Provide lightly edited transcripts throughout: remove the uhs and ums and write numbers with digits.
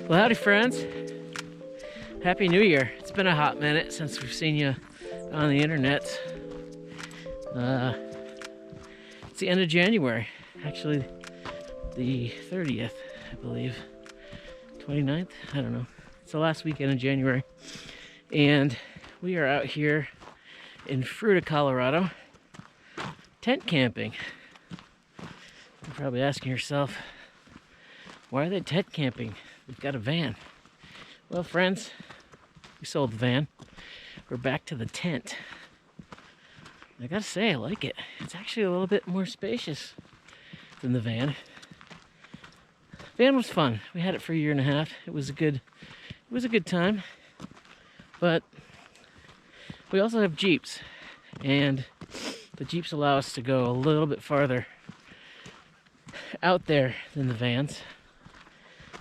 Well, howdy, friends. Happy New Year. It's been a hot minute since we've seen you on the internet. It's the end of January. Actually, the 30th, I believe. 29th? I don't know. It's the last weekend of January. And we are out here in Fruita, Colorado, tent camping. You're probably asking yourself, why are they tent camping? We've got a van. Well, friends, we sold the van. We're back to the tent. I gotta say, I like it. It's actually a little bit more spacious than the van. Van was fun. We had it for a year and a half. It was a good time. But we also have Jeeps, and the Jeeps allow us to go a little bit farther out there than the vans.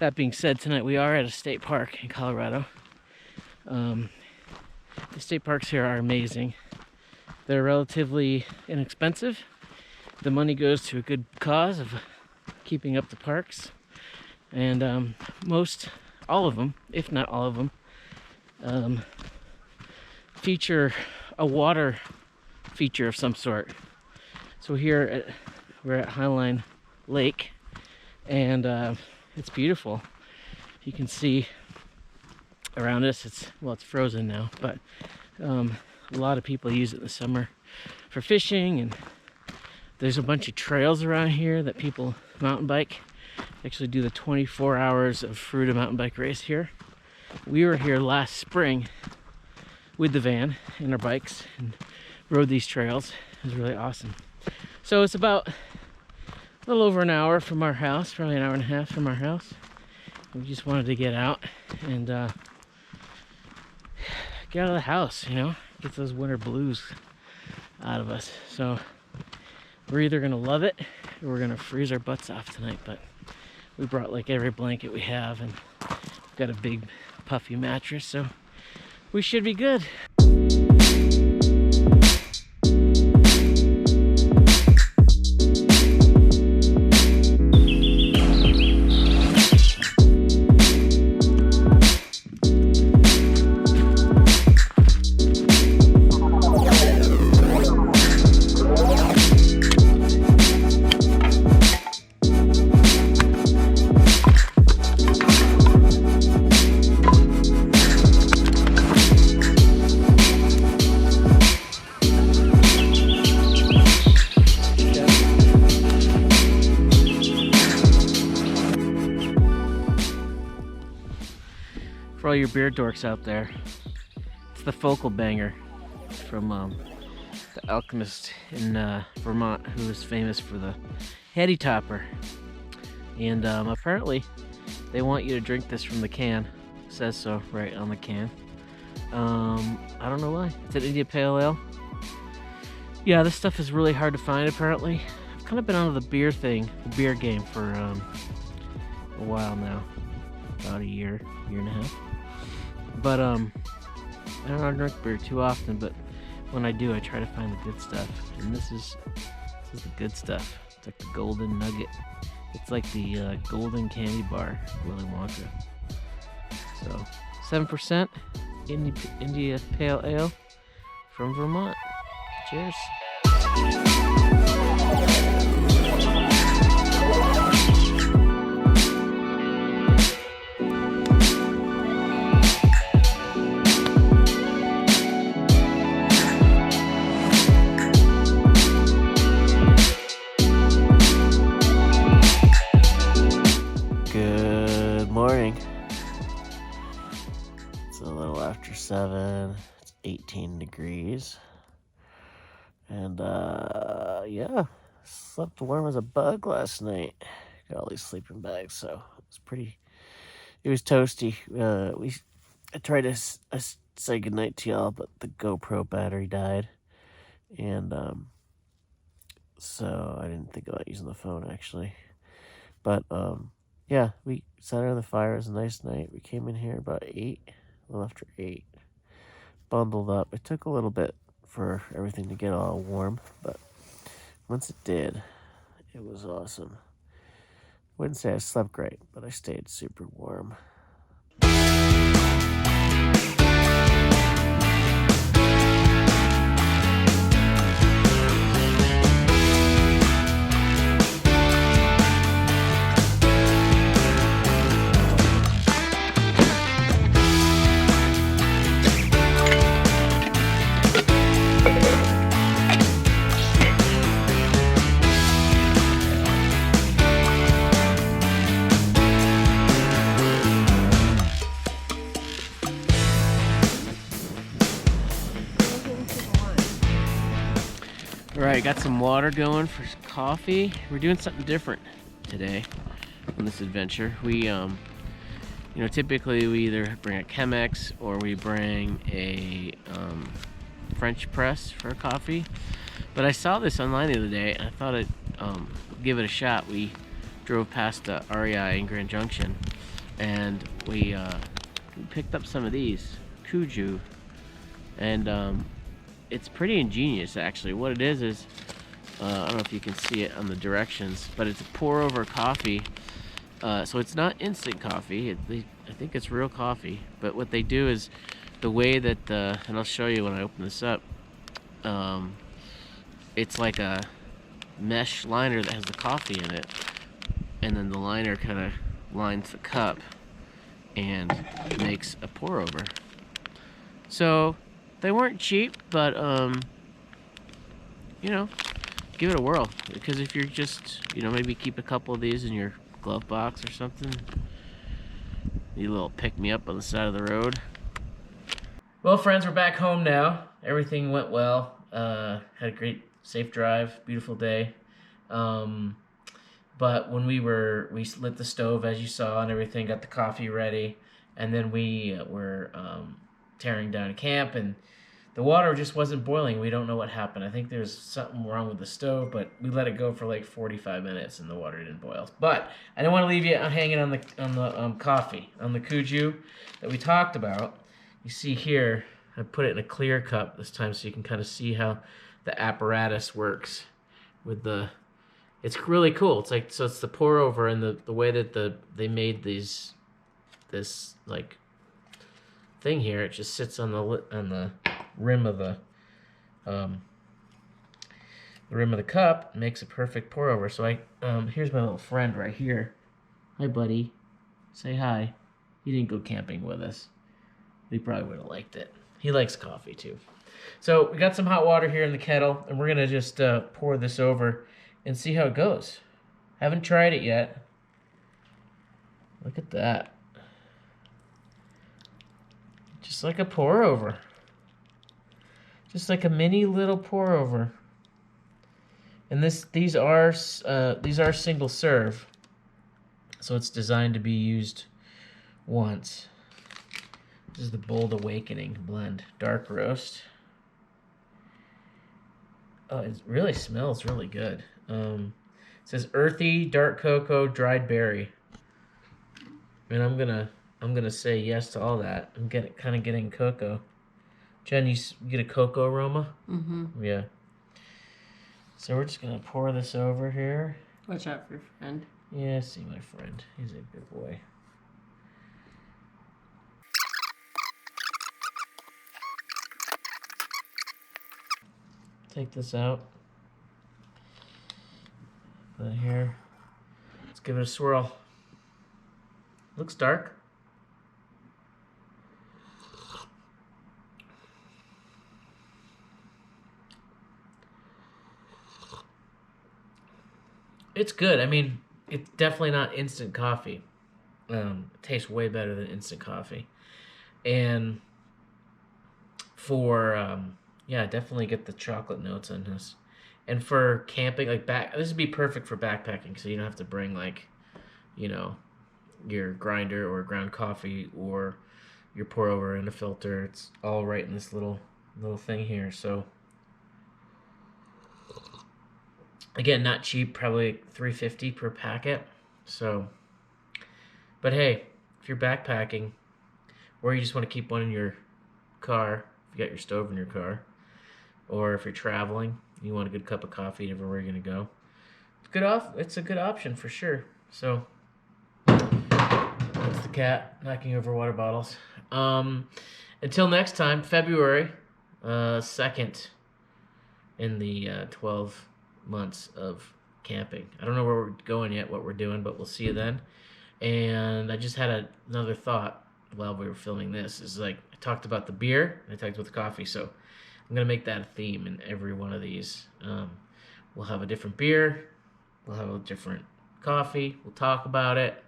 That being said, tonight we are at a state park in Colorado. The state parks here are amazing. They're relatively inexpensive. The money goes to a good cause of keeping up the parks. And all of them, if not all of them, feature a water feature of some sort. So here we're at Highline Lake, and it's beautiful. You can see around us, it's frozen now, but a lot of people use it in the summer for fishing, and there's a bunch of trails around here that people mountain bike. Actually do the 24 hours of Fruita mountain bike race here. We were here last spring with the van and our bikes and rode these trails. It was really awesome. So it's about a little over an hour from our house, probably an hour and a half from our house. We just wanted to get out and get out of the house, get those winter blues out of us. So we're either gonna love it or we're gonna freeze our butts off tonight, but we brought like every blanket we have, and we've got a big puffy mattress, so we should be good. For all your beer dorks out there, it's the Focal Banger from the Alchemist in Vermont, who is famous for the Heady Topper. And apparently they want you to drink this from the can. It says so right on the can. I don't know why. It's an India Pale Ale. Yeah, this stuff is really hard to find apparently. I've kind of been on the beer game for a while now. About a year and a half. But I don't drink beer too often, but when I do, I try to find the good stuff. And this is the good stuff. It's like the golden nugget. It's like the golden candy bar, Willy Wonka. So 7% India Pale Ale from Vermont. Cheers. Morning. It's a little after 7. It's 18 degrees. And yeah, slept warm as a bug last night. Got all these sleeping bags, so it was toasty. I tried to say goodnight to y'all, but the GoPro battery died. And so I didn't think about using the phone actually. But yeah, we sat around the fire. It was a nice night. We came in here about 8, a little after 8. Bundled up. It took a little bit for everything to get all warm, but once it did, it was awesome. Wouldn't say I slept great, but I stayed super warm. Alright, got some water going for coffee. We're doing something different today on this adventure. We, typically we either bring a Chemex or we bring a French press for coffee. But I saw this online the other day and I thought I'd give it a shot. We drove past REI in Grand Junction and we picked up some of these Kuju, and it's pretty ingenious actually. What it is I don't know if you can see it on the directions, but it's a pour over coffee. So it's not instant coffee. I think it's real coffee. But what they do is the way that and I'll show you when I open this up. It's like a mesh liner that has the coffee in it, and then the liner kind of lines the cup and makes a pour over. So they weren't cheap, but give it a whirl, because if you're just maybe keep a couple of these in your glove box or something, need a little pick me up on the side of the road. Well, friends, we're back home now. Everything went well. Had a great safe drive, beautiful day. But when we lit the stove, as you saw, and everything, got the coffee ready, and then we were tearing down camp, and the water just wasn't boiling. We don't know what happened. I think there's something wrong with the stove, but we let it go for like 45 minutes, and the water didn't boil. But I don't want to leave you hanging on the coffee, on the Kuju that we talked about. You see here, I put it in a clear cup this time, so you can kind of see how the apparatus works with the. It's really cool. It's like, so it's the pour over, and the way that they made this like thing here. It just sits on the rim of the cup, and makes a perfect pour over. So here's my little friend right here. Hi, buddy. Say hi. He didn't go camping with us. He probably would have liked it. He likes coffee too. So we got some hot water here in the kettle, and we're gonna just pour this over and see how it goes. Haven't tried it yet. Look at that. Just like a pour over. Just like a mini little pour over. And these are single serve, so it's designed to be used once. This is the Bold Awakening blend, dark roast. Oh, it really smells really good. It says earthy, dark cocoa, dried berry. And I'm gonna say yes to all that. I'm kind of getting cocoa. Jen, you get a cocoa aroma? Mm-hmm. Yeah. So we're just gonna pour this over here. Watch out for your friend. Yeah, see my friend. He's a good boy. Take this out. Put it here. Let's give it a swirl. Looks dark. It's good. I mean, it's definitely not instant coffee. It tastes way better than instant coffee. And for definitely get the chocolate notes on this. And for camping, this would be perfect for backpacking, so you don't have to bring your grinder or ground coffee or your pour over and a filter. It's all right in this little thing here. So again, not cheap, probably $3.50 per packet. So, but hey, if you're backpacking or you just want to keep one in your car, if you got your stove in your car, or if you're traveling, you want a good cup of coffee everywhere you're gonna go, it's a good option for sure. So that's the cat knocking over water bottles. Until next time, February 2nd in the 12 months of camping. I don't know where we're going yet, what we're doing, but we'll see you then. And I just had another thought while we were filming this. Is like, I talked about the beer, and I talked about the coffee, so I'm going to make that a theme in every one of these. We'll have a different beer, we'll have a different coffee, we'll talk about it.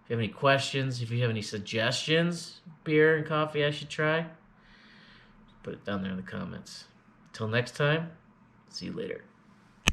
If you have any questions, if you have any suggestions, beer and coffee I should try, put it down there in the comments. Until next time, see you later.